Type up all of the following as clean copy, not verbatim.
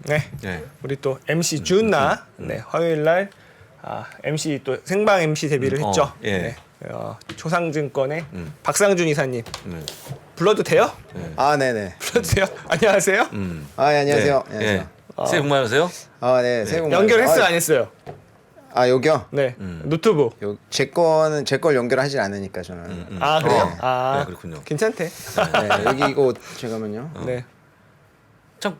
네. 네. 우리 또 MC 준나 네, 화요일 날 MC 또 생방 MC 데뷔를 했죠. 예. 네. 초상증권의 박상준 이사님. 불러도 돼요? 아, 네네. 불러도 돼요? 안녕하세요. 아, 예, 안녕하세요. 네. 안녕하세요. 네. 새해 복 많이 받으세요. 아, 네, 새해 복 많이 연결했어요, 받- 안 했어요? 아, 여기요? 네. 노트북. 제 걸 연결하지 않으니까 저는. 아, 그래요? 네. 아, 네, 그렇군요. 괜찮대. 네, 여기 이거 잠깐만요. 네. 참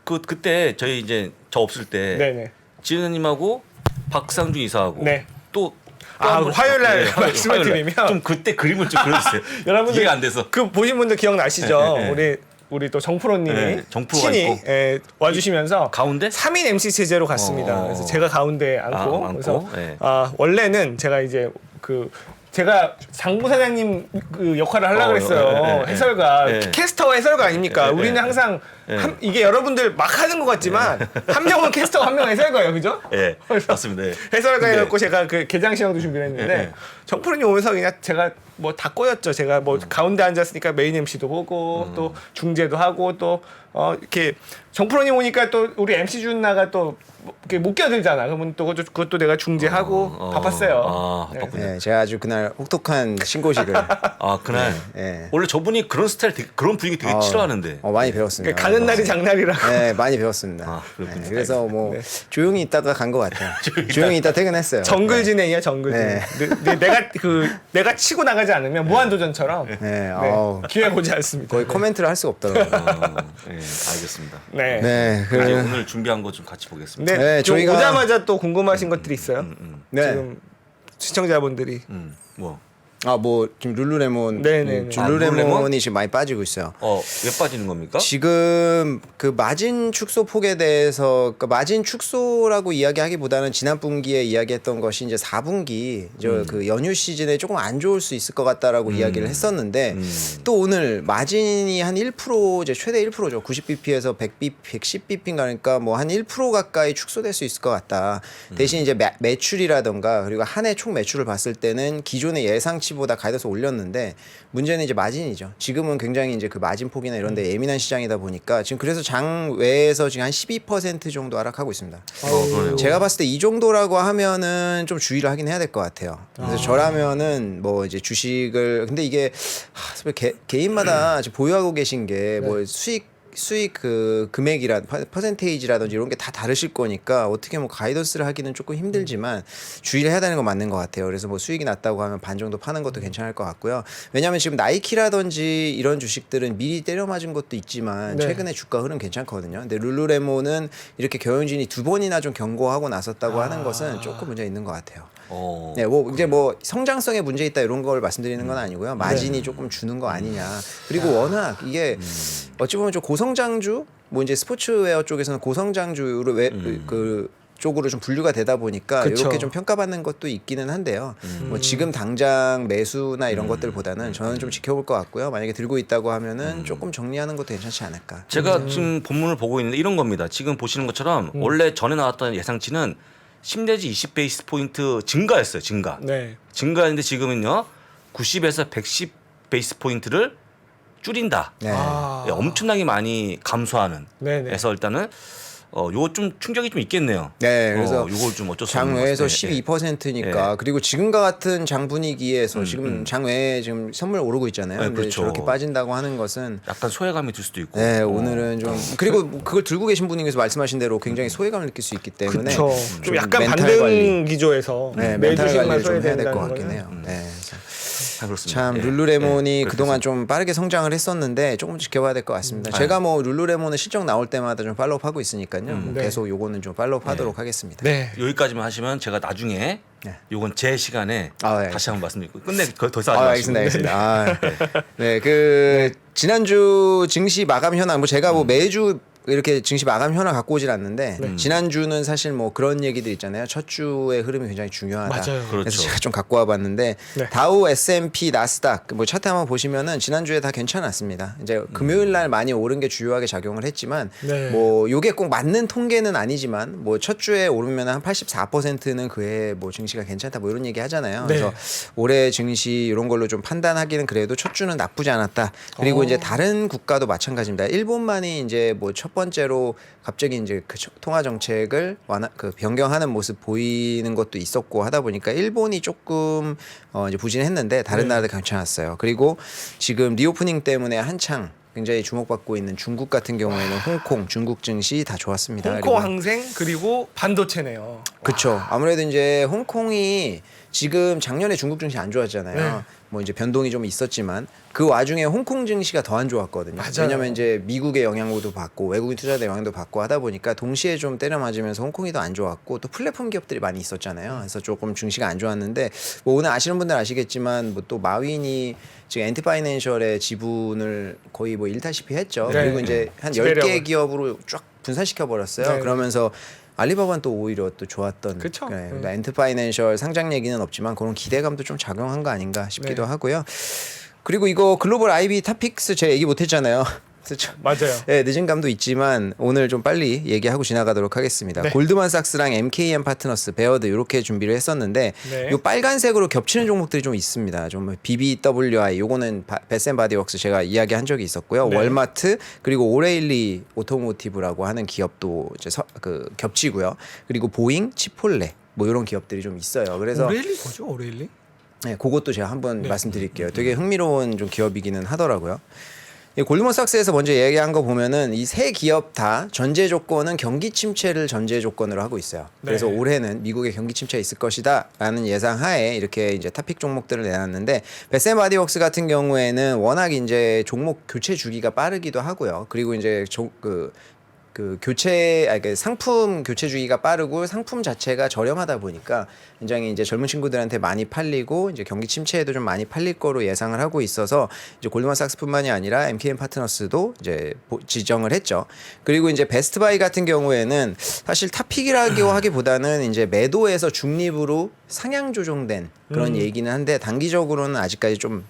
그때 저희 이제 저 없을 때 네네. 지은님하고 박상준 이사하고 네. 또 화요일 날 말씀을 화요일 날. 드리면 좀 그때 그림을 좀 그려주세요. 여러분들 이해가 안 돼서. 그 보신 분들 기억나시죠? 네, 네. 우리 또 정프로님이 네, 정프로가 친히 있고. 와주시면서 가운데? 3인 MC 체제로 갔습니다. 그래서 제가 가운데 앉고 앉고, 그래서 네. 원래는 제가 이제 제가 장부 사장님 그 역할을 하려고 했어요. 해설가 캐스터 해설가 아닙니까? 우리는 항상 이게 여러분들 막 하는 것 같지만 한 명은 캐스터 한 명은 해설가예요, 그죠? 예, 맞습니다. 예. 해설가였고 제가 그 개장 시간도 준비를 했는데 네. 정프로님 오면서 그냥 제가 뭐 다 꼬였죠. 제가 뭐 가운데 앉았으니까 메인 MC도 보고 또 중재도 하고 또 이렇게 정프로님 오니까 또 우리 MC 준나가 또 이렇게 못 껴들잖아. 그러면 또 그것도 내가 중재하고 바빴어요. 아, 네. 바쁘네. 네, 제가 아주 그날 혹독한 신고식을 아, 그날 네. 원래 저분이 그런 스타일 그런 분위기 되게 싫어하는데. 많이 배웠습니다. 그러니까 가는 날이 장날이라. 네, 많이 배웠습니다. 아, 그렇군요. 그래서 뭐 조용히 있다가 간 것 같아요. 조용히 있다 퇴근했어요. 정글 진행이야, 정글 네. 진행. 내가 치고 나가지 않으면 무한도전처럼 네, 아우, 기회 보지 않습니다. 거의 코멘트를 할 수가 없더라고요. 예, 알겠습니다. 네. 네, 이제 오늘 준비한 거 좀 같이 보겠습니다. 네, 네, 좀 저희가- 오자마자 또 궁금하신 것들이 있어요. 네. 지금 시청자분들이 뭐 뭐 지금 룰루레몬, 네네네. 룰루레몬이 지금 많이 빠지고 있어요. 왜 빠지는 겁니까? 지금 그 마진 축소 폭에 대해서 그러니까 마진 축소라고 이야기하기보다는 지난 분기에 이야기했던 것이 이제 4분기 그 연휴 시즌에 조금 안 좋을 수 있을 것 같다라고 이야기를 했었는데 또 오늘 마진이 한 1% 이제 최대 1%죠. 90bp에서 100bp, 110bp인가 그러니까 뭐 한 1% 가까이 축소될 수 있을 것 같다. 대신 이제 매출이라던가 그리고 한 해 총 매출을 봤을 때는 기존의 예상치보다 가이드서 올렸는데 문제는 이제 마진이죠. 지금은 굉장히 이제 그 마진 폭이나 이런 데 예민한 시장이다 보니까 지금 그래서 장외에서 지금 한 12% 정도 하락하고 있습니다. 그러네요. 제가 봤을 때 이 정도라고 하면은 좀 주의를 하긴 해야 될 것 같아요. 그래서 저라면은 뭐 이제 주식을 근데 이게 개인마다 지금 보유하고 계신 게 뭐 수익 그 금액이라 퍼센테이지라든지 이런 게 다 다르실 거니까 어떻게 뭐 가이던스를 하기는 조금 힘들지만 주의를 해야 되는 건 맞는 것 같아요. 그래서 뭐 수익이 낮다고 하면 반 정도 파는 것도 괜찮을 것 같고요. 왜냐하면 지금 나이키라든지 이런 주식들은 미리 때려 맞은 것도 있지만 네. 최근에 주가 흐름 괜찮거든요. 근데 룰루레몬은 이렇게 경영진이 2번이나 좀 경고하고 나섰다고 하는 것은 조금 문제 있는 것 같아요. 네, 뭐 이제 뭐 성장성에 문제 있다 이런 걸 말씀드리는 건 아니고요. 마진이 조금 주는 거 아니냐. 그리고 워낙 이게 어찌 보면 좀 고성장주, 뭐 이제 스포츠웨어 쪽에서는 고성장주로 그 쪽으로 좀 분류가 되다 보니까 그쵸. 이렇게 좀 평가받는 것도 있기는 한데요. 뭐 지금 당장 매수나 이런 것들보다는 저는 좀 지켜볼 것 같고요. 만약에 들고 있다고 하면은 조금 정리하는 것도 괜찮지 않을까. 제가 지금 본문을 보고 있는데 이런 겁니다. 지금 보시는 것처럼 원래 전에 나왔던 예상치는 10 내지 20 베이스 포인트 증가였어요. 네. 증가했는데 지금은요 90에서 110 베이스 포인트를 줄인다. 네. 예, 엄청나게 많이 감소하는. 네네. 그래서 일단은 요거 좀 충격이 좀 있겠네요. 네, 그래서 요걸 좀 어쩔 수 없는 장외에서 것 같아요. 12%니까 그리고 지금과 같은 장 분위기에서 지금 장외에 지금 선물 오르고 있잖아요. 네, 근데 그렇죠. 저렇게 빠진다고 하는 것은 약간 소외감이 들 수도 있고. 네, 오늘은 좀 그리고 그걸 들고 계신 분께서 말씀하신 대로 굉장히 소외감을 느낄 수 있기 때문에 그렇죠. 좀 약간 멘탈 반등 관리. 기조에서 네, 멘탈 매주씩만 관리를 좀 해야 될 소외된다는 것 같긴 거는 해요. 네. 그렇습니다. 참 예. 룰루레몬이 예, 그동안 좀 빠르게 성장을 했었는데 조금 지켜봐야 될 것 같습니다. 제가 뭐 룰루레몬은 실적 나올 때마다 좀 팔로우하고 있으니까요. 뭐 네. 계속 요거는 좀 팔로우하도록 하겠습니다. 네. 여기까지만 하시면 제가 나중에 네. 요건 제 시간에 네. 다시 한번 말씀드리고 더 이상 하지 알겠습니다. 마시고. 알겠습니다. 네, 그 지난주 증시 마감 현황 뭐 제가 뭐 매주 이렇게 증시 마감 현황 갖고 오질 않는데 지난주는 사실 뭐 그런 얘기들 있잖아요. 첫 주의 흐름이 굉장히 중요하다. 맞아요. 그렇죠. 그래서 제가 좀 갖고 와봤는데 네. 다우, S&P, 나스닥 뭐 차트 한번 보시면은 지난주에 다 괜찮았습니다. 이제 금요일 날 많이 오른 게 주요하게 작용을 했지만 네. 뭐 요게 꼭 맞는 통계는 아니지만 뭐 첫 주에 오르면 한 84%는 그해 뭐 증시가 괜찮다 뭐 이런 얘기 하잖아요. 네. 그래서 올해 증시 이런 걸로 좀 판단하기는 그래도 첫 주는 나쁘지 않았다. 그리고 이제 다른 국가도 마찬가지입니다. 일본만이 이제 뭐 첫 번째로 갑자기 이제 그 통화 정책을 변경하는 모습 보이는 것도 있었고 하다 보니까 일본이 조금 이제 부진했는데 다른 나라들 괜찮았어요. 그리고 지금 리오프닝 때문에 한창 굉장히 주목받고 있는 중국 같은 경우에는 홍콩, 중국 증시 다 좋았습니다. 홍콩 항생 그리고 반도체네요. 그렇죠. 아무래도 이제 홍콩이 지금 작년에 중국 증시 안 좋았잖아요. 네. 뭐 이제 변동이 좀 있었지만 그 와중에 홍콩 증시가 더 안 좋았거든요. 맞아요. 왜냐면 이제 미국의 영향도 받고 외국인 투자자 영향도 받고 하다 보니까 동시에 좀 때려 맞으면서 홍콩이 더 안 좋았고 또 플랫폼 기업들이 많이 있었잖아요. 그래서 조금 증시가 안 좋았는데 뭐 오늘 아시는 분들 아시겠지만 뭐 또 마윈이 지금 엔티파이낸셜의 지분을 거의 뭐 잃다시피 했죠. 네. 그리고 이제 한 지배력을. 10개 기업으로 쫙 분산시켜 버렸어요. 네. 그러면서 알리바바는 또 오히려 또 좋았던 그쵸. 그러니까 엔트파이낸셜 상장 얘기는 없지만 그런 기대감도 좀 작용한 거 아닌가 싶기도 네. 하고요. 그리고 이거 글로벌 IB 탑픽스 제가 얘기 못했잖아요. 그렇죠. 맞아요. 네, 늦은 감도 있지만 오늘 좀 빨리 얘기하고 지나가도록 하겠습니다. 네. 골드만삭스랑 MKM 파트너스, 베어드 이렇게 준비를 했었는데 네. 요 빨간색으로 겹치는 종목들이 좀 있습니다. 좀 BBWI 요거는 베센바디웍스 제가 이야기한 적이 있었고요. 네. 월마트 그리고 오레일리 오토모티브라고 하는 기업도 이제 겹치고요. 그리고 보잉, 치폴레 뭐 이런 기업들이 좀 있어요. 그래서 오레일리 뭐죠? 오레일리? 네, 그것도 제가 한번 네. 말씀드릴게요. 되게 흥미로운 좀 기업이기는 하더라고요. 이 골드만삭스에서 먼저 얘기한 거 보면은 이 세 기업 다 전제 조건은 경기 침체를 전제 조건으로 하고 있어요. 그래서 네. 올해는 미국의 경기 침체가 있을 것이다라는 예상하에 이렇게 이제 탑픽 종목들을 내놨는데 베센바디웍스 같은 경우에는 워낙 이제 종목 교체 주기가 빠르기도 하고요. 그리고 이제 그 상품 교체 주기가 빠르고 상품 자체가 저렴하다 보니까 굉장히 이제 젊은 친구들한테 많이 팔리고 이제 경기 침체에도 좀 많이 팔릴 거로 예상을 하고 있어서 이제 골드만삭스뿐만이 아니라 MKM 파트너스도 이제 지정을 했죠. 그리고 이제 베스트바이 같은 경우에는 사실 탑픽이라고 하기보다는 이제 매도에서 중립으로 상향 조정된 그런 얘기는 한데 단기적으로는 아직까지 좀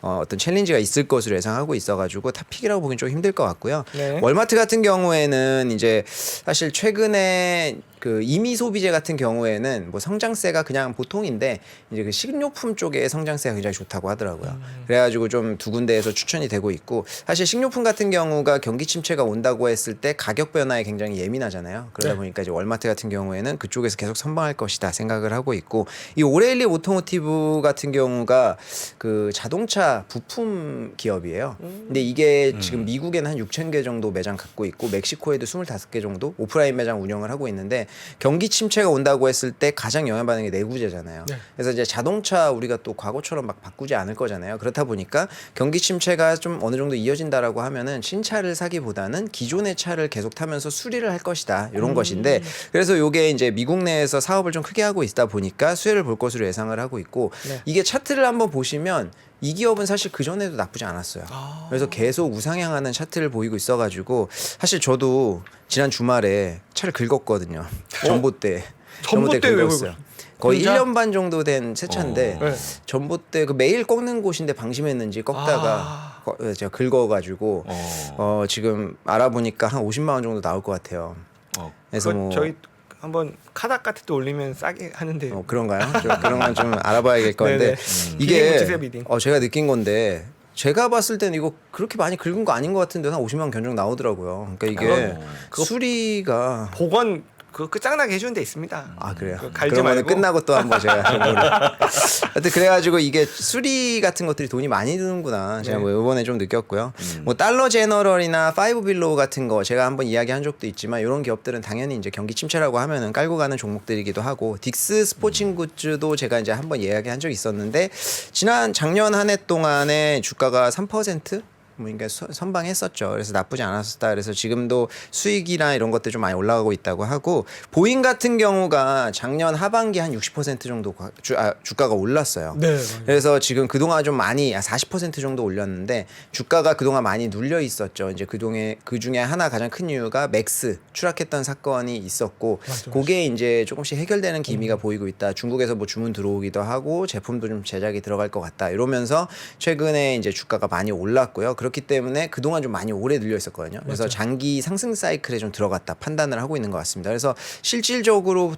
어떤 챌린지가 있을 것으로 예상하고 있어가지고 탑픽이라고 보기는 좀 힘들 것 같고요. 네. 월마트 같은 경우에는 이제 사실 최근에 그 이미 소비재 같은 경우에는 뭐 성장세가 그냥 보통인데 이제 그 식료품 쪽에 성장세가 굉장히 좋다고 하더라고요. 그래가지고 좀 두 군데에서 추천이 되고 있고 사실 식료품 같은 경우가 경기 침체가 온다고 했을 때 가격 변화에 굉장히 예민하잖아요. 그러다 네. 보니까 이제 월마트 같은 경우에는 그쪽에서 계속 선방할 것이다 생각을 하고 있고 이 오레일리 오토모티브 같은 경우가 그 자동차 부품 기업이에요. 근데 이게 지금 미국에는 한 6,000개 정도 매장 갖고 있고 멕시코에도 25개 정도 오프라인 매장 운영을 하고 있는데 경기 침체가 온다고 했을 때 가장 영향받는 게 내구재잖아요. 네. 그래서 이제 자동차 우리가 또 과거처럼 막 바꾸지 않을 거잖아요. 그렇다 보니까 경기 침체가 좀 어느 정도 이어진다라고 하면은 신차를 사기보다는 기존의 차를 계속 타면서 수리를 할 것이다. 이런 것인데 그래서 요게 이제 미국 내에서 사업을 좀 크게 하고 있다 보니까 수혜를 볼 것으로 예상을 하고 있고 네. 이게 차트를 한번 보시면 이 기업은 사실 그 전에도 나쁘지 않았어요. 그래서 계속 우상향하는 차트를 보이고 있어가지고 사실 저도 지난 주말에 차를 긁었거든요. 전봇대. 전봇대 왜 긁었어요. 거의 혼자? 1년 반 정도 된 새 차인데 네. 전봇대 그 매일 꺾는 곳인데 방심했는지 꺾다가 제가 긁어가지고 지금 알아보니까 한 50만 원 정도 나올 것 같아요. 그래서 뭐 저희 한번 카닥 같은 데 올리면 싸게 하는데 그런가요? 그런 건 좀 알아봐야 될 건데 비딩 이게 붙이세요, 비딩. 제가 느낀 건데 제가 봤을 때는 이거 그렇게 많이 긁은 거 아닌 것 같은데 한 50만 원 견적 나오더라고요. 그러니까 이게 수리가 보건 그 끝장나게 해주는 데 있습니다. 아 그래요. 그거 갈지 그러면 말고. 끝나고 또 한번 제가 하여튼 그래가지고 이게 수리 같은 것들이 돈이 많이 드는구나. 제가 네. 뭐 이번에 좀 느꼈고요. 뭐 달러 제너럴이나 파이브 빌로우 같은 거 제가 한번 이야기한 적도 있지만 이런 기업들은 당연히 이제 경기 침체라고 하면은 깔고 가는 종목들이기도 하고 딕스 스포칭 굿즈도 제가 이제 한번 이야기한 적이 있었는데 작년 한 해 동안에 주가가 3%? 뭐 그러니까 선방했었죠. 그래서 나쁘지 않았었다. 그래서 지금도 수익이나 이런 것들 좀 많이 올라가고 있다고 하고 보잉 같은 경우가 작년 하반기 한 60% 정도 주가가 올랐어요. 네. 그래서 지금 그동안 좀 많이 40% 정도 올렸는데 주가가 그동안 많이 눌려 있었죠. 이제 그 중에 하나 가장 큰 이유가 맥스 추락했던 사건이 있었고 그게 이제 조금씩 해결되는 기미가 보이고 있다. 중국에서 뭐 주문 들어오기도 하고 제품도 좀 제작이 들어갈 것 같다. 이러면서 최근에 이제 주가가 많이 올랐고요. 그렇기 때문에 그동안 좀 많이 오래 눌려 있었거든요. 그래서 맞죠. 장기 상승 사이클에 좀 들어갔다 판단을 하고 있는 것 같습니다. 그래서 실질적으로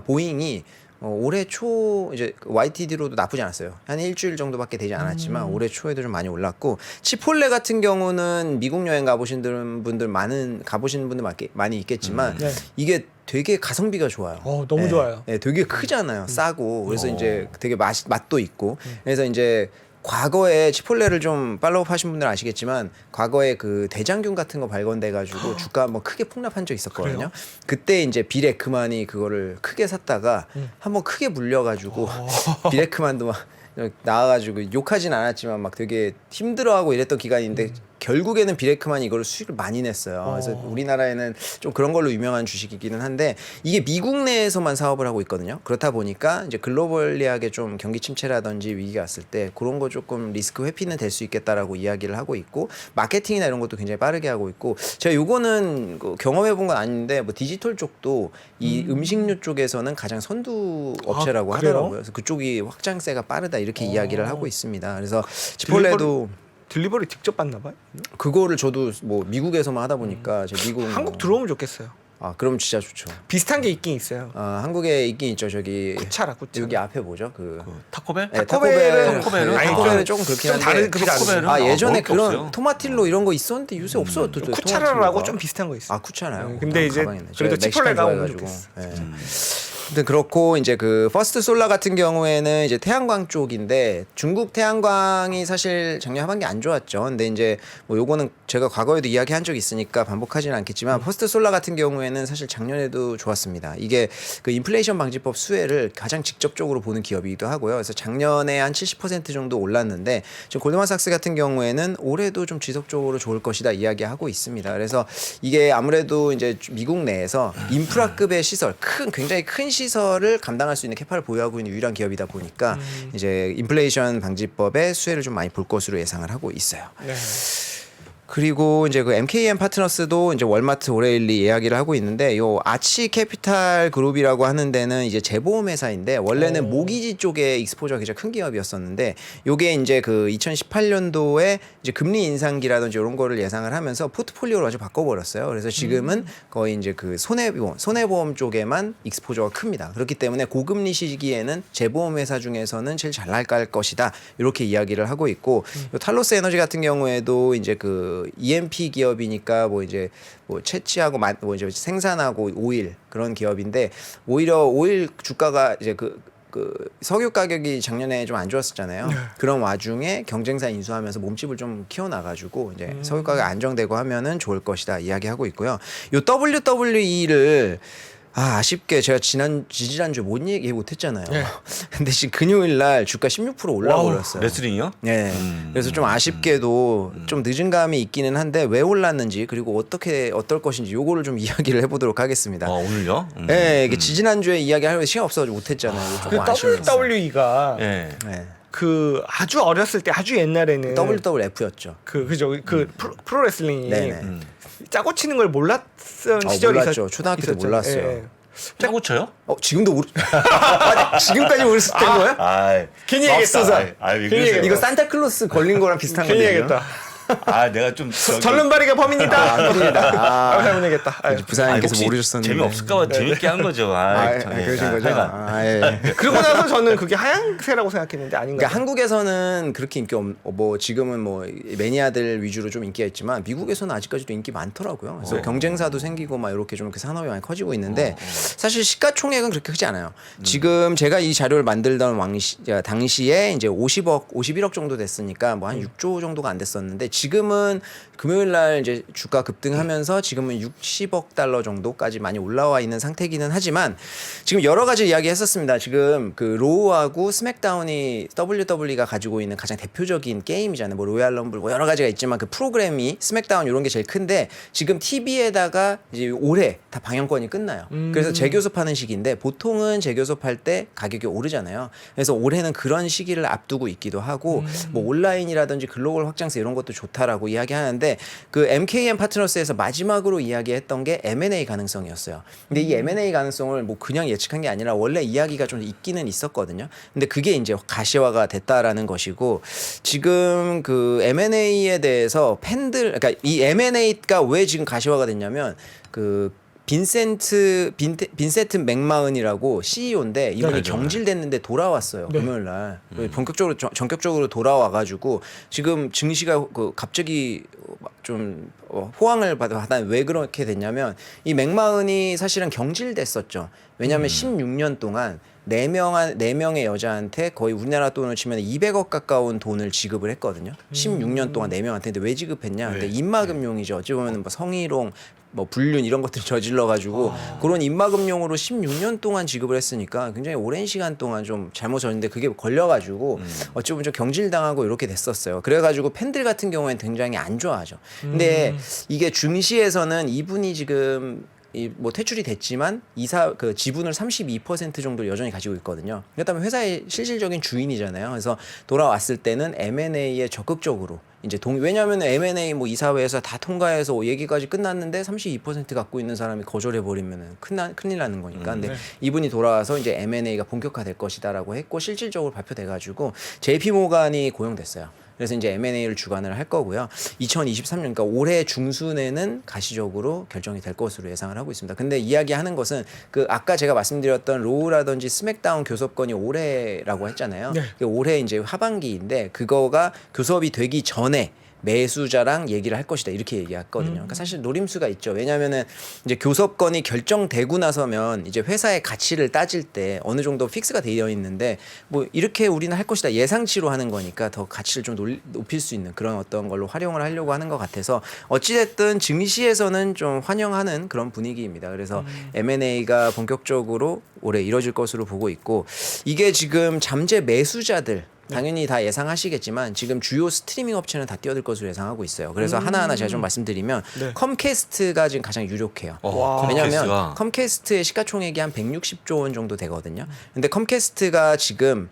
보잉이 올해 초 이제 YTD로도 나쁘지 않았어요. 한 일주일 정도밖에 되지 않았지만 올해 초에도 좀 많이 올랐고 치폴레 같은 경우는 미국 여행 가보신 분들 많이 있겠지만 이게 되게 가성비가 좋아요. 너무 좋아요. 네, 되게 크잖아요. 싸고 그래서 이제 되게 맛도 있고 그래서 이제 과거에 치폴레를 좀 팔로우 하신 분들은 아시겠지만 과거에 그 대장균 같은 거 발견돼 가지고 주가 한번 크게 폭락한 적 있었거든요. 그래요? 그때 이제 비레크만이 그거를 크게 샀다가 한번 크게 물려 가지고 비레크만도 막 나와가지고 욕하진 않았지만 막 되게 힘들어하고 이랬던 기간인데 결국에는 비레크만이 이걸 수익을 많이 냈어요. 그래서 우리나라에는 좀 그런 걸로 유명한 주식이기는 한데 이게 미국 내에서만 사업을 하고 있거든요. 그렇다 보니까 이제 글로벌리하게 좀 경기 침체라든지 위기가 왔을 때 그런 거 조금 리스크 회피는 될 수 있겠다라고 이야기를 하고 있고 마케팅이나 이런 것도 굉장히 빠르게 하고 있고 제가 요거는 경험해 본 건 아닌데 뭐 디지털 쪽도 이 음식료 쪽에서는 가장 선두 업체라고 그래요? 하더라고요. 그래서 그쪽이 확장세가 빠르다 이렇게 이야기를 하고 있습니다. 그래서 치폴레도 딜리버리 직접 받나 봐요. 그거를 저도 뭐 미국에서만 하다 보니까 제 미국 한국 들어오면 좋겠어요. 그럼 진짜 좋죠. 비슷한 게 있긴 있어요. 한국에 있긴 있죠. 저기 쿠차라. 여기 앞에 뭐죠? 타코벨? 네, 타코벨은 타코벨은 조금 그렇긴 좀 한데 다른 그지 타코벨은 않아요? 예전에 먹을 게 그런 없어요. 토마틸로 이런 거 있었는데 요새 없어요. 또 쿠차라라고 토마틸로가. 좀 비슷한 거 있어요. 쿠차나요? 근데 이제 가방이네. 그래도 제가 치폴레가 멕시칸 오면 좋아해가지고. 좋겠어. 네. 아무튼 그렇고 이제 그 퍼스트 솔라 같은 경우에는 이제 태양광 쪽인데 중국 태양광이 사실 작년 하반기 안 좋았죠. 근데 이제 뭐 요거는 제가 과거에도 이야기한 적이 있으니까 반복하지는 않겠지만 퍼스트 솔라 같은 경우에는 사실 작년에도 좋았습니다. 이게 그 인플레이션 방지법 수혜를 가장 직접적으로 보는 기업이기도 하고요. 그래서 작년에 한 70% 정도 올랐는데 지금 골드만삭스 같은 경우에는 올해도 좀 지속적으로 좋을 것이다 이야기하고 있습니다. 그래서 이게 아무래도 이제 미국 내에서 인프라급의 시설 굉장히 큰 시설을 감당할 수 있는 캐파를 보유하고 있는 유일한 기업이다 보니까 이제 인플레이션 방지법의 수혜를 좀 많이 볼 것으로 예상을 하고 있어요. 네. 그리고 이제 그 MKM 파트너스도 이제 월마트 오레일리 이야기를 하고 있는데 요 아치 캐피탈 그룹이라고 하는 데는 이제 재보험 회사인데 원래는 모기지 쪽에 익스포저가 굉장히 큰 기업이었었는데 요게 이제 그 2018년도에 이제 금리 인상기라든지 이런 거를 예상을 하면서 포트폴리오를 아주 바꿔버렸어요. 그래서 지금은 거의 이제 그 손해보험 쪽에만 익스포저가 큽니다. 그렇기 때문에 고금리 시기에는 재보험 회사 중에서는 제일 잘 나갈 것이다. 이렇게 이야기를 하고 있고 요 탈로스 에너지 같은 경우에도 이제 그 EMP 기업이니까 뭐 이제 뭐 채취하고 뭐 이제 생산하고 오일 그런 기업인데 오히려 오일 주가가 이제 그 석유 가격이 작년에 좀 안 좋았었잖아요. 그런 와중에 경쟁사 인수하면서 몸집을 좀 키워나가지고 이제 석유 가격 안정되고 하면은 좋을 것이다 이야기하고 있고요. 요 WWE를 아쉽게 제가 지지난주에 얘기 못했잖아요. 근데 지금 금요일 날 주가 16% 올라버렸어요. 레슬링이요? 네. 그래서 좀 아쉽게도 좀 늦은 감이 있기는 한데 왜 올랐는지 그리고 어떨 것인지 요거를 좀 이야기를 해보도록 하겠습니다. 오늘요? 네, 이게 지지난주에 이야기하려고 시간 없어가지고 못했잖아요. 그 조금 아쉬워요. WWE가 네. 네. 그 아주 어렸을 때 아주 옛날에는 WWF였죠. 그죠 그 프로레슬링이 네네. 짜고 치는 걸 몰랐던 시절이 몰랐죠. 초등학교 때 있었잖아요. 몰랐어요. 예. 짜고 쳐요? 지금도 지금까지 모를 수 있는 거예요? 괜히 얘기했어. 왜 괜히 얘기했어. 이거 산타클로스 걸린 거랑 비슷한 괜히 거예요. 얘기했다. 내가 좀 절름발이가 범인이다. 아닙니다. 잘못 얘기했다. 부사님께서 혹시 모르셨었는데 재미없을까봐 재밌게 한 거죠. 그러신 거죠? 예. 그러고 나서 저는 그게 하얀새라고 생각했는데 아닌가. 그러니까 한국에서는 그렇게 인기 뭐 지금은 뭐 매니아들 위주로 좀 인기가 있지만 미국에서는 아직까지도 인기 많더라고요. 그래서 경쟁사도 생기고 막 이렇게 좀 그 산업이 많이 커지고 있는데 사실 시가총액은 그렇게 크지 않아요. 지금 제가 이 자료를 만들던 당시에 이제 51억 정도 됐으니까 뭐 한 6조 정도가 안 됐었는데 지금은 금요일 날 이제 주가 급등하면서 지금은 60억 달러 정도까지 많이 올라와 있는 상태기는 하지만 지금 여러 가지 이야기 했었습니다. 지금 그 로우하고 스맥다운이 WWE가 가지고 있는 가장 대표적인 게임이잖아요. 뭐 로얄 럼블 뭐 여러 가지가 있지만 그 프로그램이 스맥다운 이런 게 제일 큰데 지금 TV에다가 이제 올해 다 방영권이 끝나요. 그래서 재교섭하는 시기인데 보통은 재교섭할 때 가격이 오르잖아요. 그래서 올해는 그런 시기를 앞두고 있기도 하고 뭐 온라인이라든지 글로벌 확장세 이런 것도 좋다라고 이야기하는데 그 MKM 파트너스에서 마지막으로 이야기했던 게 M&A 가능성이었어요. 근데 이 M&A 가능성을 뭐 그냥 예측한 게 아니라 원래 이야기가 좀 있기는 있었거든요. 근데 그게 이제 가시화가 됐다라는 것이고 지금 그 M&A에 대해서 그러니까 이 M&A가 왜 지금 가시화가 됐냐면 그 빈센트 맥마은이라고 CEO인데 이분이 네, 경질됐는데 돌아왔어요. 네. 금요일 날 본격적으로 전격적으로 돌아와가지고 지금 증시가 갑자기 좀 호황을 받아 왜 그렇게 됐냐면 이 맥마은이 사실은 경질됐었죠. 왜냐하면 16년 동안 4명의 여자한테 거의 우리나라 돈으로 치면 200억 가까운 돈을 지급을 했거든요. 16년 동안 4명한테. 근데 왜 지급했냐? 근데 입마금용이죠. 어찌 보면 뭐 성희롱, 뭐 불륜 이런 것들 저질러 가지고 그런 입마금용으로 16년 동안 지급을 했으니까 굉장히 오랜 시간 동안 좀 잘못 졌는데 그게 걸려 가지고 어찌 보면 좀 경질당하고 이렇게 됐었어요. 그래 가지고 팬들 같은 경우에는 굉장히 안 좋아하죠. 근데 이게 증시에서는 이분이 지금 뭐 퇴출이 됐지만 그 지분을 32% 정도 여전히 가지고 있거든요. 그렇다면 회사의 실질적인 주인이잖아요. 그래서 돌아왔을 때는 M&A에 적극적으로 이제 왜냐하면 M&A 뭐 이사회에서 다 통과해서 얘기까지 끝났는데 32% 갖고 있는 사람이 거절해 버리면은 큰일 나는 거니까. 근데 이분이 돌아와서 이제 M&A가 본격화될 것이다라고 했고 실질적으로 발표돼 가지고 JP 모간이 고용됐어요. 그래서 이제 M&A를 주관을 할 거고요. 2023년, 그러니까 올해 중순에는 가시적으로 결정이 될 것으로 예상을 하고 있습니다. 근데 이야기하는 것은 그 아까 제가 말씀드렸던 로우라든지 스맥다운 교섭건이 올해라고 했잖아요. 네. 올해 이제 하반기인데 그거가 교섭이 되기 전에 매수자랑 얘기를 할 것이다 이렇게 얘기했거든요. 그러니까 사실 노림수가 있죠. 왜냐하면은 이제 교섭건이 결정되고 나서면 이제 회사의 가치를 따질 때 어느 정도 픽스가 되어 있는데 뭐 이렇게 우리는 할 것이다 예상치로 하는 거니까 더 가치를 좀 높일 수 있는 그런 어떤 걸로 활용을 하려고 하는 것 같아서 어찌됐든 증시에서는 좀 환영하는 그런 분위기입니다. 그래서 M&A가 본격적으로 올해 이뤄질 것으로 보고 있고 이게 지금 잠재 매수자들 당연히 다 예상하시겠지만 지금 주요 스트리밍 업체는 다 뛰어들 것으로 예상하고 있어요. 그래서 하나하나 제가 좀 말씀드리면 네. 컴캐스트가 지금 가장 유력해요. 와. 왜냐하면 컴캐스트의 시가총액이 한 160조 원 정도 되거든요. 근데 컴캐스트가 지금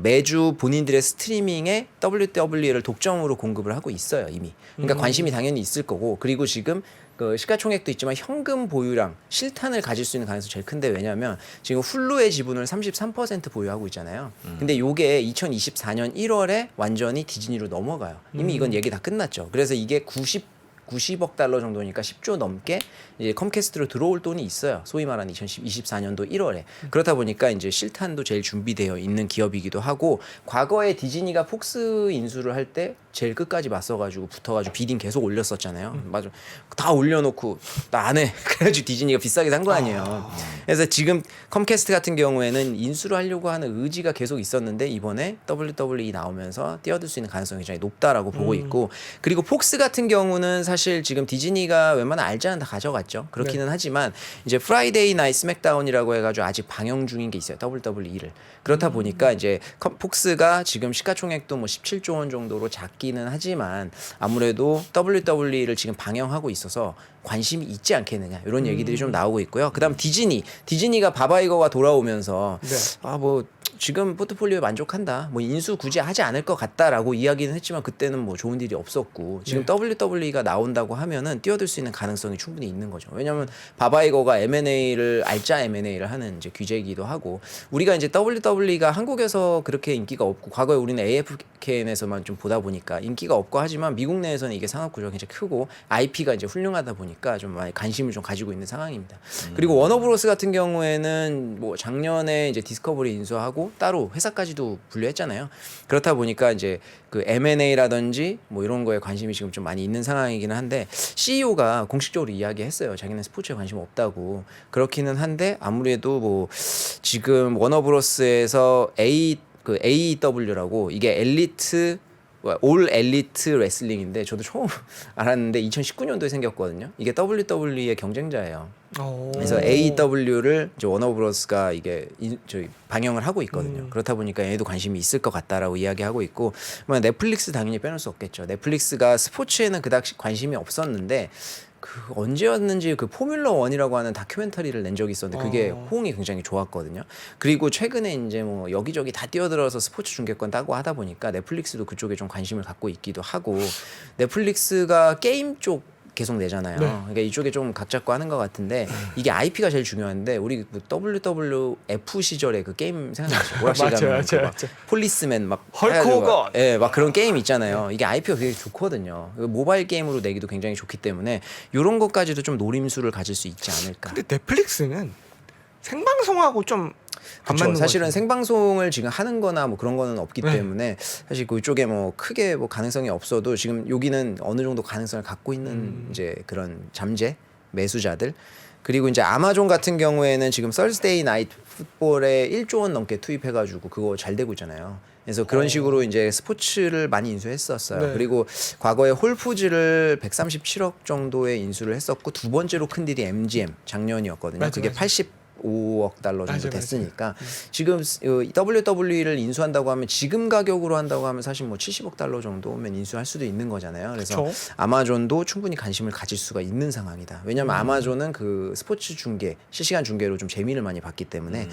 매주 본인들의 스트리밍에 WWE를 독점으로 공급을 하고 있어요 이미. 그러니까 관심이 당연히 있을 거고 그리고 지금 그 시가총액도 있지만 현금 보유량 실탄을 가질 수 있는 가능성이 제일 큰데 왜냐하면 지금 훌루의 지분을 33% 보유하고 있잖아요. 근데 요게 2024년 1월에 완전히 디즈니로 넘어가요. 이미 이건 얘기 다 끝났죠. 그래서 이게 90억 달러 정도니까 10조 넘게 이제 컴캐스트로 들어올 돈이 있어요. 소위 말하는 2024년도 1월에. 그렇다 보니까 이제 실탄도 제일 준비되어 있는 기업이기도 하고 과거에 디즈니가 폭스 인수를 할 때 제일 끝까지 맞서가지고 붙어가지고 비딩 계속 올렸었잖아요. 맞아. 다 올려놓고 나 안 해. 그래가지고 디즈니가 비싸게 산 거 아니에요. 그래서 지금 컴캐스트 같은 경우에는 인수를 하려고 하는 의지가 계속 있었는데 이번에 WWE 나오면서 뛰어들 수 있는 가능성이 굉장히 높다라고 보고 있고 그리고 폭스 같은 경우는 사실 지금 디즈니가 웬만한 알자는 다 가져갔죠. 그렇기는 하지만 이제 프라이데이 나이트 스맥다운이라고 해가지고 아직 방영 중인 게 있어요. WWE를. 그렇다 보니까 이제 폭스가 지금 시가총액도 뭐 17조 원 정도로 작기는 하지만 아무래도 WWE를 지금 방영하고 있어서 관심이 있지 않겠느냐 이런 얘기들이 좀 나오고 있고요. 그다음 디즈니가 바바이거가 돌아오면서 뭐 지금 포트폴리오에 만족한다. 뭐 인수 굳이 하지 않을 것 같다라고 이야기는 했지만 그때는 뭐 좋은 일이 없었고 지금 WWE가 나온다고 하면은 뛰어들 수 있는 가능성이 충분히 있는 거죠. 왜냐하면 바바이거가 알짜 M&A를 하는 이제 규제이기도 하고 우리가 이제 WWE가 한국에서 그렇게 인기가 없고 과거에 우리는 AFKN에서만 좀 보다 보니까 인기가 없고 하지만 미국 내에서는 이게 산업 구조가 굉장히 크고 IP가 이제 훌륭하다 보니까 좀 많이 관심을 좀 가지고 있는 상황입니다. 그리고 워너브로스 같은 경우에는 뭐 작년에 이제 디스커버리 인수하고 따로 회사까지도 분류했잖아요. 그렇다 보니까 이제 그 M&A라든지 뭐 이런 거에 관심이 지금 좀 많이 있는 상황이기는 한데 CEO가 공식적으로 이야기했어요. 자기는 스포츠에 관심 없다고. 그렇기는 한데 아무래도 뭐 지금 워너브로스에서 AEW라고 이게 올 엘리트 레슬링인데 저도 처음 알았는데 2019년도에 생겼거든요. 이게 WWE의 경쟁자예요. 그래서 AEW를 이제 워너브로스가 이게 저희 방영을 하고 있거든요. 그렇다 보니까 얘도 관심이 있을 것 같다라고 이야기하고 있고, 뭐 넷플릭스 당연히 빼놓을 수 없겠죠. 넷플릭스가 스포츠에는 그닥 관심이 없었는데. 그 언제였는지 그 포뮬러 1이라고 하는 다큐멘터리를 낸 적이 있었는데 그게 호응이 굉장히 좋았거든요. 그리고 최근에 이제 뭐 여기저기 다 뛰어들어서 스포츠 중계권 따고 하다 보니까 넷플릭스도 그쪽에 좀 관심을 갖고 있기도 하고 넷플릭스가 게임 쪽 계속 내잖아요. 네. 그러니까 이쪽에 좀 각 잡고 하는 것 같은데 이게 IP가 제일 중요한데 우리 뭐 WWF 시절에 그 게임 생각나시죠? 오락실 맞아요, 가면 그 맞아요, 막 맞아요. 폴리스맨 막 헐크 해가지고 호건. 예, 막 그런 게임 있잖아요. 이게 IP가 되게 좋거든요. 모바일 게임으로 내기도 굉장히 좋기 때문에 이런 것까지도 좀 노림수를 가질 수 있지 않을까. 근데 넷플릭스는 생방송하고 좀 안 그렇죠. 맞는 사실은 것 같아요. 생방송을 지금 하는-거나 뭐 그런 거는 없기 네. 때문에 사실 그쪽에 뭐 크게 뭐 가능성이 없어도 지금 여기는 어느 정도 가능성을 갖고 있는 이제 그런 잠재 매수자들 그리고 이제 아마존 같은 경우에는 지금 Thursday Night Football에 1조 원 넘게 투입해가지고 그거 잘 되고 있잖아요. 그래서 그런 식으로 이제 스포츠를 많이 인수했었어요. 네. 그리고 과거에 홀푸즈를 137억 정도의 인수를 했었고 두 번째로 큰 딜이 MGM 작년이었거든요. 맞아, 그게 맞아. 85억 달러 정도 맞아, 맞아. 됐으니까 지금 WWE를 인수한다고 하면 지금 가격으로 한다고 하면 사실 뭐 70억 달러 정도면 인수할 수도 있는 거잖아요. 그래서 그쵸. 아마존도 충분히 관심을 가질 수가 있는 상황이다. 왜냐하면 아마존은 그 스포츠 중계, 실시간 중계로 좀 재미를 많이 봤기 때문에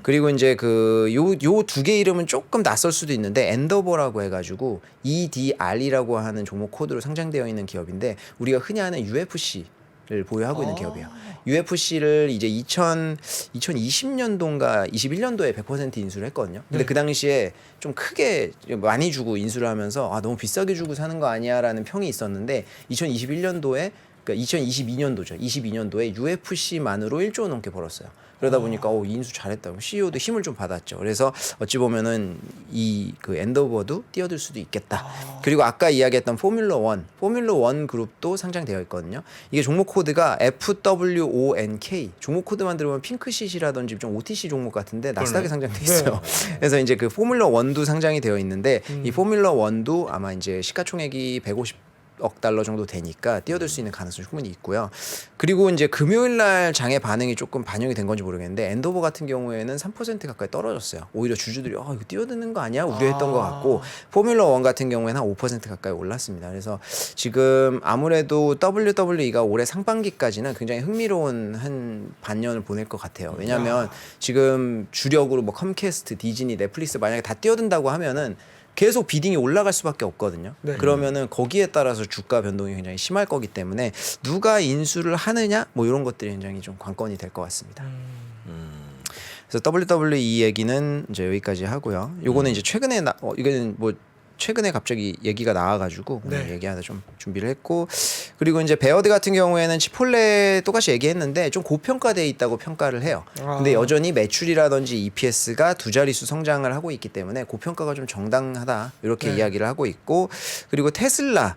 그리고 이제 그 요 두 개 이름은 조금 낯설 수도 있는데 엔더버라고 해가지고 EDR이라고 하는 종목 코드로 상장되어 있는 기업인데 우리가 흔히 아는 UFC를 보유하고 있는 기업이에요. UFC를 이제 2020년도인가 21년도에 100% 인수를 했거든요. 근데 네. 그 당시에 좀 크게 많이 주고 인수를 하면서 아 너무 비싸게 주고 사는 거 아니야라는 평이 있었는데 2021년도에 그러니까 2022년도죠. 22년도에 UFC만으로 1조 원 넘게 벌었어요. 그러다 보니까 인수 잘했다. CEO도 힘을 좀 받았죠. 그래서 어찌 보면은 이 그 엔더버도 뛰어들 수도 있겠다. 그리고 아까 이야기했던 포뮬러 1 그룹도 상장되어 있거든요. 이게 종목 코드가 FWONK. 종목 코드만 들어보면 핑크시시라든지 좀 OTC 종목 같은데 나스닥에 상장돼 있어요. 그래서 이제 그 포뮬러 1도 상장이 되어 있는데 이 포뮬러 1도 아마 이제 시가총액이 150억 달러 정도 되니까 뛰어들 수 있는 가능성이 충분히 있고요. 그리고 이제 금요일 날 장의 반응이 조금 반영이 된 건지 모르겠는데 엔더버 같은 경우에는 3% 가까이 떨어졌어요. 오히려 주주들이 이거 뛰어드는 거 아니야? 우려했던 것 같고 포뮬러 1 같은 경우에는 한 5% 가까이 올랐습니다. 그래서 지금 아무래도 WWE가 올해 상반기까지는 굉장히 흥미로운 한 반년을 보낼 것 같아요. 왜냐하면 지금 주력으로 뭐 컴캐스트, 디즈니, 넷플릭스 만약에 다 뛰어든다고 하면은 계속 비딩이 올라갈 수밖에 없거든요. 네. 그러면은 거기에 따라서 주가 변동이 굉장히 심할 거기 때문에 누가 인수를 하느냐 뭐 이런 것들이 굉장히 좀 관건이 될 것 같습니다. 그래서 WWE 얘기는 이제 여기까지 하고요. 요거는 이제 최근에 이거는 뭐 최근에 갑자기 얘기가 나와가지고 오늘 네. 얘기하다 좀 준비를 했고 그리고 이제 베어드 같은 경우에는 치폴레 똑같이 얘기했는데 좀 고평가돼 있다고 평가를 해요. 근데 여전히 매출이라든지 EPS가 두 자릿수 성장을 하고 있기 때문에 고평가가 좀 정당하다 이렇게 네. 이야기를 하고 있고 그리고 테슬라가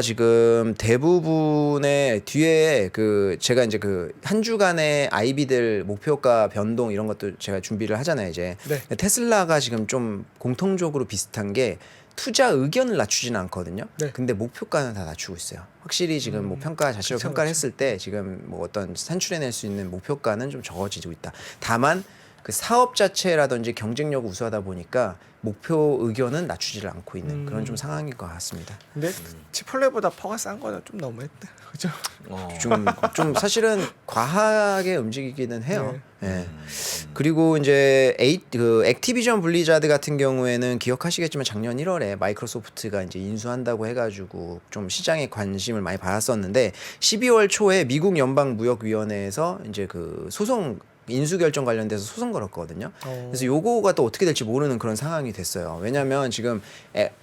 지금 대부분의 뒤에 그 제가 이제 그 한 주간의 IB들 목표가 변동 이런 것들 제가 준비를 하잖아요 이제. 네. 테슬라가 지금 좀 공통적으로 비슷한 게 투자 의견을 낮추지는 않거든요. 네. 근데 목표가는 다 낮추고 있어요. 확실히 지금 뭐 평가 자체로 그쵸, 평가를 그쵸. 했을 때 지금 뭐 어떤 산출해낼 수 있는 목표가는 좀 적어지고 있다. 다만 그 사업 자체라든지 경쟁력 우수하다 보니까 목표 의견은 낮추지를 않고 있는 그런 좀 상황일 것 같습니다. 근데 치폴레보다 퍼가 싼 거는 좀 너무했다. 그죠? 좀 사실은 과하게 움직이기는 해요. 예. 그리고 이제 액티비전 블리자드 같은 경우에는 기억하시겠지만 작년 1월에 마이크로소프트가 이제 인수한다고 해가지고 좀 시장에 관심을 많이 받았었는데 12월 초에 미국 연방무역위원회에서 이제 그 소송 인수 결정 관련돼서 소송 걸었거든요. 그래서 요거가 또 어떻게 될지 모르는 그런 상황이 됐어요. 왜냐하면 지금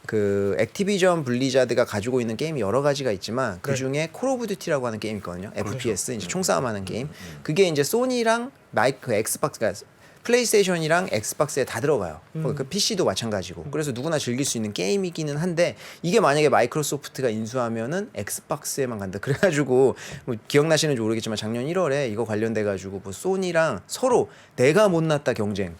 그 액티비전 블리자드가 가지고 있는 게임이 여러 가지가 있지만 그 중에 콜 오브 듀티라고 하는 게임이 있거든요. FPS 이제 총싸움하는 게임. 그게 이제 소니랑 엑스박스가 플레이스테이션이랑 엑스박스에 다 들어가요. 그 PC도 마찬가지고. 그래서 누구나 즐길 수 있는 게임이기는 한데 이게 만약에 마이크로소프트가 인수하면은 엑스박스에만 간다. 그래가지고 뭐 기억나시는지 모르겠지만 작년 1월에 이거 관련돼 가지고 뭐 소니랑 서로 내가 못났다 경쟁.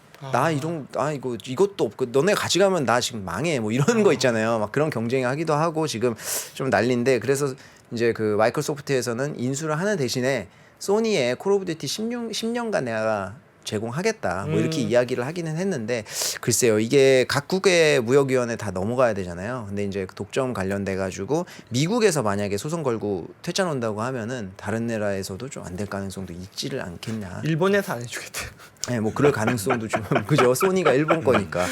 이것도 없고 너네 가져가면 나 지금 망해 뭐 이런 거 있잖아요. 막 그런 경쟁하기도 하고 지금 좀 난리인데 그래서 이제 그 마이크로소프트에서는 인수를 하는 대신에 소니의 콜 오브 듀티 10년간 내가 제공하겠다 뭐 이렇게 이야기를 하기는 했는데 글쎄요 이게 각국의 무역위원회 다 넘어가야 되잖아요. 근데 이제 독점 관련돼 가지고 미국에서 만약에 소송 걸고 퇴짜 논다고 하면은 다른 나라에서도 좀 안 될 가능성도 있지를 않겠냐. 일본에서 안 해주겠대요. 네, 뭐 그럴 가능성도 좀 그죠. 소니가 일본 거니까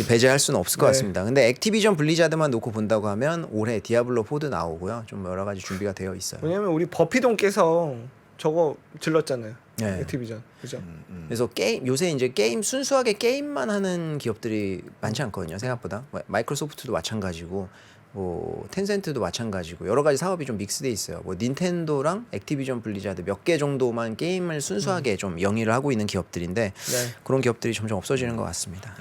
배제할 수는 없을 것 네. 같습니다. 근데 액티비전 블리자드만 놓고 본다고 하면 올해 디아블로 4도 나오고요. 좀 여러 가지 준비가 되어 있어요. 왜냐면 우리 버피돈께서 저거 질렀잖아요. 네. 액티비전 그죠? 그래서 게임 요새 이제 게임 순수하게 게임만 하는 기업들이 많지 않거든요. 생각보다 마이크로소프트도 마찬가지고 뭐 텐센트도 마찬가지고 여러 가지 사업이 좀 믹스돼 있어요. 뭐 닌텐도랑 액티비전 블리자드 몇 개 정도만 게임을 순수하게 좀 영위를 하고 있는 기업들인데 네. 그런 기업들이 점점 없어지는 것 같습니다.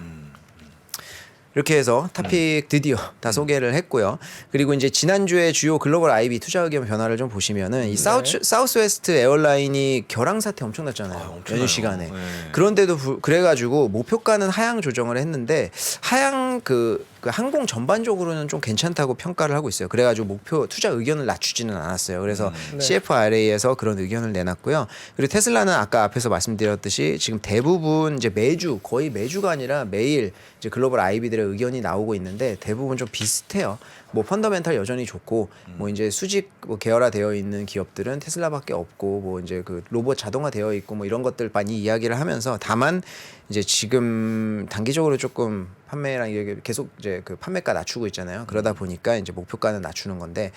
이렇게 해서 타픽 드디어 다 소개를 했고요. 그리고 이제 지난주에 주요 글로벌 IB 투자 의견 변화를 좀 보시면은 이 사우스웨스트 에어라인이 결항 사태 엄청 났잖아요. 엄청나요. 연휴 시간에. 네. 그런데도 그래가지고 목표가는 하향 조정을 했는데 하향 그 항공 전반적으로는 좀 괜찮다고 평가를 하고 있어요. 그래가지고 목표 투자 의견을 낮추지는 않았어요. 그래서 네. CFRA에서 그런 의견을 내놨고요. 그리고 테슬라는 아까 앞에서 말씀드렸듯이 지금 대부분 이제 매주 거의 매주가 아니라 매일 이제 글로벌 IB들의 의견이 나오고 있는데 대부분 좀 비슷해요. 뭐 펀더멘탈 여전히 좋고 뭐 이제 수직 뭐 계열화되어 있는 기업들은 테슬라밖에 없고 뭐 이제 그 로봇 자동화되어 있고 뭐 이런 것들 많이 이야기를 하면서 다만 이제 지금 단기적으로 조금 판매랑 이게 계속 이제 그 판매가 낮추고 있잖아요. 그러다 보니까 이제 목표가는 낮추는 건데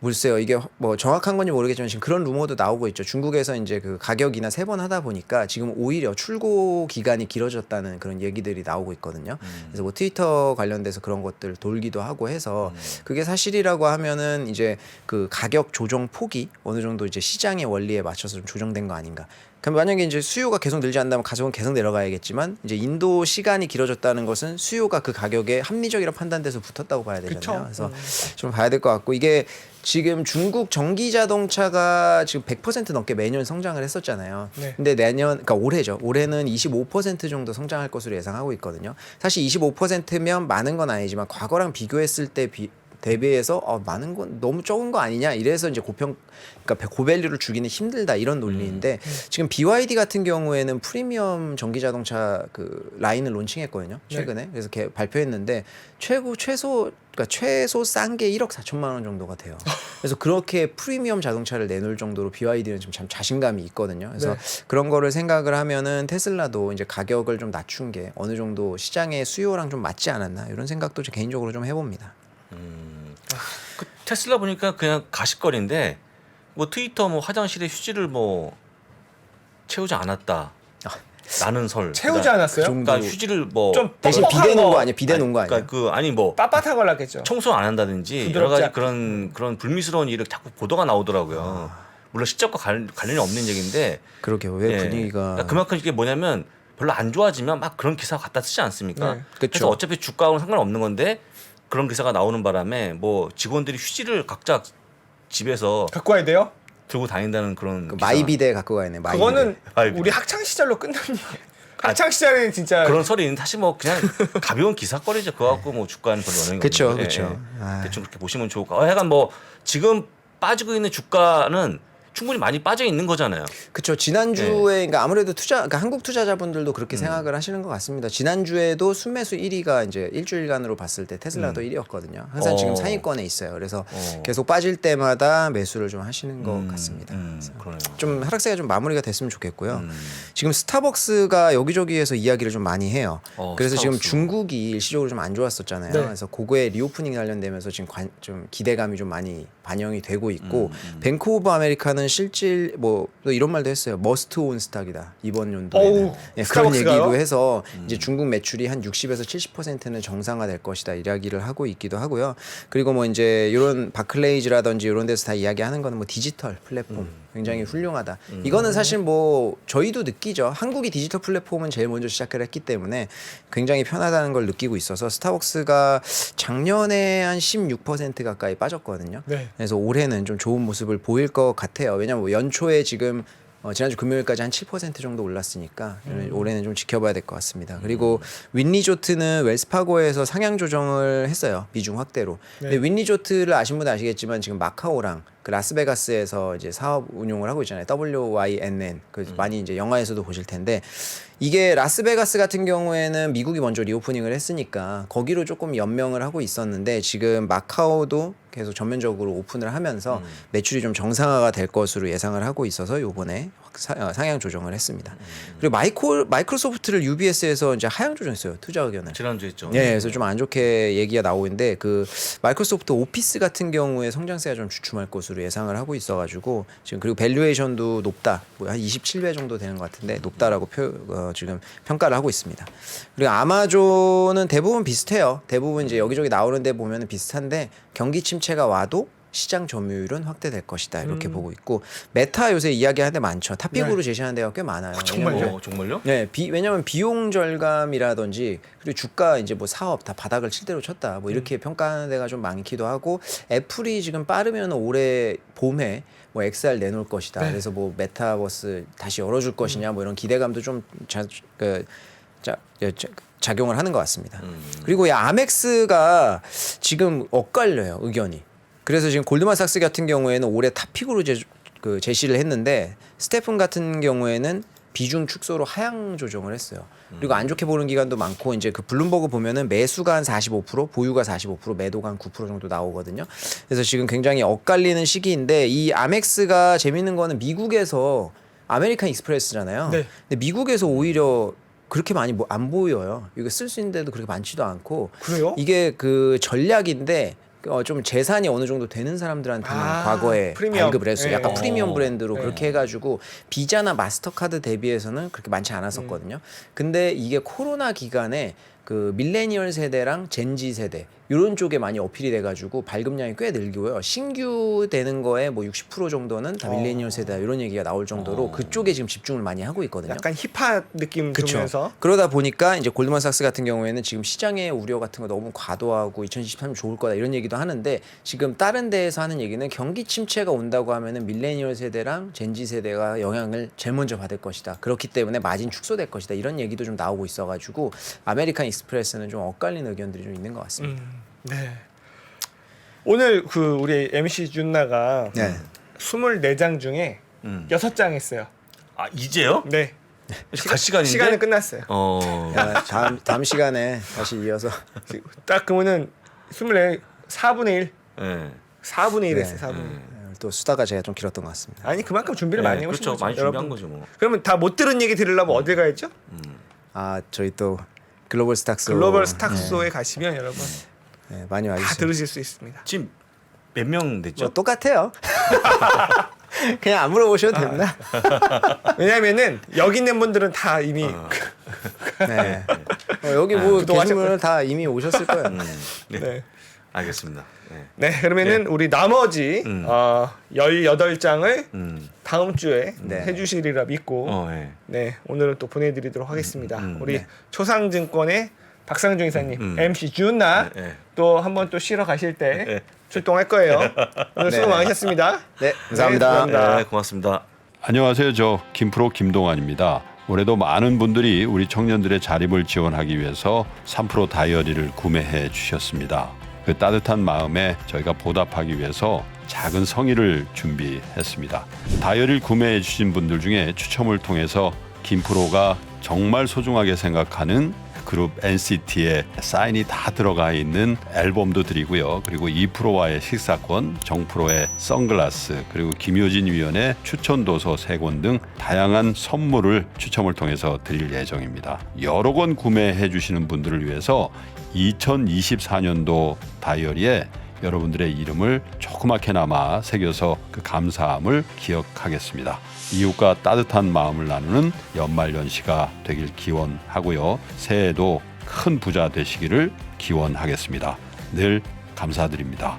글쎄요 이게 뭐 정확한 건지 모르겠지만 지금 그런 루머도 나오고 있죠. 중국에서 이제 그 가격 인하 3번 하다 보니까 지금 오히려 출고 기간이 길어졌다는 그런 얘기들이 나오고 있거든요. 그래서 뭐 트위터 관련돼서 그런 것들 돌기도 하고 해서 그게 사실이라고 하면은 이제 그 가격 조정 폭이 어느 정도 이제 시장의 원리에 맞춰서 좀 조정된 거 아닌가. 그럼 만약에 이제 수요가 계속 늘지 않는다면 가격은 계속 내려가야겠지만 이제 인도 시간이 길어졌다는 것은 수요가 그 가격에 합리적이라 판단돼서 붙었다고 봐야 되잖아요. 그쵸? 그래서 좀 봐야 될 것 같고 이게 지금 중국 전기 자동차가 지금 100% 넘게 매년 성장을 했었잖아요. 네. 근데 내년 그러니까 올해죠. 올해는 25% 정도 성장할 것으로 예상하고 있거든요. 사실 25%면 많은 건 아니지만 과거랑 비교했을 때 대비해서 많은 건 너무 적은 거 아니냐 이래서 이제 그러니까 고밸류를 주기는 힘들다 이런 논리인데 지금 BYD 같은 경우에는 프리미엄 전기 자동차 그 라인을 론칭했거든요 최근에. 그래서 발표했는데 최소 싼 게 1억 4천만 원 정도가 돼요. 그래서 그렇게 프리미엄 자동차를 내놓을 정도로 BYD는 지금 참 자신감이 있거든요. 그래서 네. 그런 거를 생각을 하면은 테슬라도 이제 가격을 좀 낮춘 게 어느 정도 시장의 수요랑 좀 맞지 않았나 이런 생각도 제 개인적으로 좀 해봅니다. 그 테슬라 보니까 그냥 가십거리인데 뭐 트위터 뭐 화장실에 휴지를 뭐 채우지 않았다. 라는 설. 채우지 않았어요? 그러니까 휴지를 뭐 좀 대신 뻑뻑한 비대 놓은 거. 거 아니야? 비대 놓은 거 아니야? 그러니까 그 아니 뭐 빳빳한 걸 하겠죠. 청소 안 한다든지 여러 부드럽지 가지 않게. 그런 불미스러운 일을 자꾸 보도가 나오더라고요. 물론 실적과 관련이 없는 얘기인데 그러게 왜 예. 분위기가 그러니까 그만큼 이게 뭐냐면 별로 안 좋아지면 막 그런 기사 갖다 쓰지 않습니까? 네. 그쵸. 그래서 어차피 주가하고는 상관없는 건데 그런 기사가 나오는 바람에 뭐 직원들이 휴지를 각자 집에서 갖고 와야 돼요? 들고 다닌다는 그런 그 기사. 마이비데 갖고 가야 네. 마이비데. 그거는 마이비데. 우리 학창 시절로 끝난 얘기예요. 학창 시절에는 진짜 그런 설이 있는데 사실 뭐 그냥 가벼운 기사거리죠. 그거 갖고 뭐 주가는 별로 영향이 그쵸, 없는 거예요. 그쵸. 아. 대충 그렇게 보시면 좋을 것 같아요. 약간 뭐 지금 빠지고 있는 주가는 충분히 많이 빠져 있는 거잖아요. 그렇죠. 지난주에 그러니까 아무래도 그러니까 한국 투자자분들도 그렇게 생각을 하시는 것 같습니다. 지난주에도 순매수 1위가 이제 일주일간으로 봤을 때 테슬라도 1위였거든요. 항상 지금 상위권에 있어요. 그래서 계속 빠질 때마다 매수를 좀 하시는 것 같습니다. 그러네요. 좀 하락세가 좀 마무리가 됐으면 좋겠고요. 지금 스타벅스가 여기저기에서 이야기를 좀 많이 해요. 그래서 지금 스타벅스. 중국이 일시적으로 좀 안 좋았었잖아요. 네. 그래서 그거에 리오프닝 관련되면서 지금 좀 기대감이 좀 많이 반영이 되고 있고 뱅크 오브 아메리카는 실질 뭐 또 이런 말도 했어요. 머스트 온 스탁이다 이번 연도에는. 어우, 예, 그런 스타벅스가요? 얘기도 해서 이제 중국 매출이 한 60에서 70%는 정상화될 것이다 이야기를 하고 있기도 하고요. 그리고 뭐 이제 이런 바클레이즈라든지 이런 데서 다 이야기하는 거는 뭐 디지털 플랫폼 굉장히 훌륭하다. 이거는 사실 뭐 저희도 느끼죠. 한국이 디지털 플랫폼은 제일 먼저 시작을 했기 때문에 굉장히 편하다는 걸 느끼고 있어서 스타벅스가 작년에 한 16% 가까이 빠졌거든요. 네. 그래서 올해는 좀 좋은 모습을 보일 것 같아요. 왜냐하면 뭐 연초에 지금 지난주 금요일까지 한 7% 정도 올랐으니까 올해는 좀 지켜봐야 될 것 같습니다. 그리고 윈리조트는 웰스파고에서 상향 조정을 했어요. 비중 확대로. 네. 근데 윈리조트를 아신 분은 아시겠지만 지금 마카오랑 그 라스베가스에서 이제 사업 운용을 하고 있잖아요. WYNN. 그 많이 이제 영화에서도 보실 텐데 이게 라스베가스 같은 경우에는 미국이 먼저 리오프닝을 했으니까 거기로 조금 연명을 하고 있었는데 지금 마카오도 계속 전면적으로 오픈을 하면서 매출이 좀 정상화가 될 것으로 예상을 하고 있어서 요번에 상향 조정을 했습니다. 그리고 마이크로소프트를 UBS에서 이제 하향 조정했어요. 투자 의견을. 지난주에 했죠. 예, 그래서 좀 안 좋게 얘기가 나오고 있는데 그 마이크로소프트 오피스 같은 경우에 성장세가 좀 주춤할 것으로 예상을 하고 있어가지고 지금 그리고 밸류에이션도 높다, 뭐 한 27배 정도 되는 것 같은데 높다라고 지금 평가를 하고 있습니다. 그리고 아마존은 대부분 비슷해요. 대부분 이제 여기저기 나오는데 보면은 비슷한데 경기 침체가 와도 시장 점유율은 확대될 것이다 이렇게 보고 있고 메타 요새 이야기하는데 많죠. 탑픽으로 제시하는 데가 꽤 많아요. 정말요? 정말요? 네, 왜냐면 비용 절감이라든지 그리고 주가 이제 뭐 사업 다 바닥을 칠 대로 쳤다 뭐 이렇게 평가하는 데가 좀 많기도 하고 애플이 지금 빠르면 올해 봄에 뭐 XR 내놓을 것이다. 네. 그래서 뭐 메타버스 다시 열어줄 것이냐 뭐 이런 기대감도 좀 작용을 하는 것 같습니다. 그리고 이 아멕스가 지금 엇갈려요 의견이. 그래서 지금 골드만삭스 같은 경우에는 올해 탑픽으로 제시를 했는데 스테픈 같은 경우에는 비중 축소로 하향 조정을 했어요. 그리고 안 좋게 보는 기관도 많고 이제 그 블룸버그 보면은 매수가 한 45%, 보유가 45%, 매도가 한 9% 정도 나오거든요. 그래서 지금 굉장히 엇갈리는 시기인데 이 아멕스가 재밌는 거는 미국에서 아메리칸 익스프레스잖아요. 네. 근데 미국에서 오히려 그렇게 많이 안 보여요. 이거 쓸 수 있는데도 그렇게 많지도 않고. 그래요? 이게 그 전략인데 좀 재산이 어느 정도 되는 사람들한테는 과거에 프리미엄. 발급을 했어요. 약간 예. 프리미엄 브랜드로 예. 그렇게 해가지고 비자나 마스터카드 대비해서는 그렇게 많지 않았었거든요. 근데 이게 코로나 기간에 그 밀레니얼 세대랑 젠지 세대 이런 쪽에 많이 어필이 돼가지고 발급량이 꽤 늘고요. 신규 되는 거에 뭐 60% 정도는 다 밀레니얼 세대다 이런 얘기가 나올 정도로 그쪽에 지금 집중을 많이 하고 있거든요. 약간 힙합 느낌 그쵸. 주면서 그러다 보니까 이제 골드만삭스 같은 경우에는 지금 시장의 우려 같은 거 너무 과도하고 2023년 좋을 거다 이런 얘기도 하는데 지금 다른 데에서 하는 얘기는 경기 침체가 온다고 하면은 밀레니얼 세대랑 젠지 세대가 영향을 제일 먼저 받을 것이다. 그렇기 때문에 마진 축소될 것이다. 이런 얘기도 좀 나오고 있어가지고 아메리칸 익스프레스는 좀 엇갈리는 의견들이 좀 있는 것 같습니다. 네. 오늘 그 우리 MC 준나가 네. 24장 중에 6장 했어요. 아 이제요? 네. 갈 시간인데? 시간은 끝났어요. 야, 다음 시간에 다시 이어서 딱 그러면은 4분의 1. 네. 4분의 1 네. 했어요. 4분의 1. 또 수다가 제가 좀 길었던 것 같습니다. 아니 그만큼 준비를 많이 해오신 그렇죠. 거죠. 많이 여러분. 준비한 거죠 뭐. 그러면 다 못 들은 얘기 들으려면 어딜 가야죠? 아 저희 또 글로벌 스탁스 글로벌 스탁소에 가시면 여러분 네, 많이 다 와주세요. 들으실 수 있습니다. 지금 몇 명 됐죠? 뭐 똑같아요. 그냥 안 물어보셔도 됩니다. 왜냐면은 여기 있는 분들은 다 이미 네. 여기 뭐 구독하셨고요. 계신 분은 다 이미 오셨을 거예요. 네. 네. 알겠습니다. 네. 네, 그러면은 우리 나머지 18장을 다음 주에 네. 해주시리라 믿고 네. 네, 오늘은 또 보내드리도록 하겠습니다. 우리 네. 초상증권의 박상중 이사님, MC 준나 네. 또 한번 또 쉬러 가실 때 출동할 거예요. 오늘 수고 네. 많으셨습니다. 네, 감사합니다. 네, 감사합니다. 네, 고맙습니다. 안녕하세요. 저 김프로 김동환입니다. 올해도 많은 분들이 우리 청년들의 자립을 지원하기 위해서 3프로 다이어리를 구매해 주셨습니다. 그 따뜻한 마음에 저희가 보답하기 위해서 작은 성의를 준비했습니다. 다이어리를 구매해 주신 분들 중에 추첨을 통해서 김프로가 정말 소중하게 생각하는 그룹 NCT의 사인이 다 들어가 있는 앨범도 드리고요. 그리고 2프로와의 식사권, 정프로의 선글라스, 그리고 김효진 위원의 추천도서 3권 등 다양한 선물을 추첨을 통해서 드릴 예정입니다. 여러 권 구매해 주시는 분들을 위해서 2024년도 다이어리에 여러분들의 이름을 조그맣게나마 새겨서 그 감사함을 기억하겠습니다. 이웃과 따뜻한 마음을 나누는 연말연시가 되길 기원하고요. 새해에도 큰 부자 되시기를 기원하겠습니다. 늘 감사드립니다.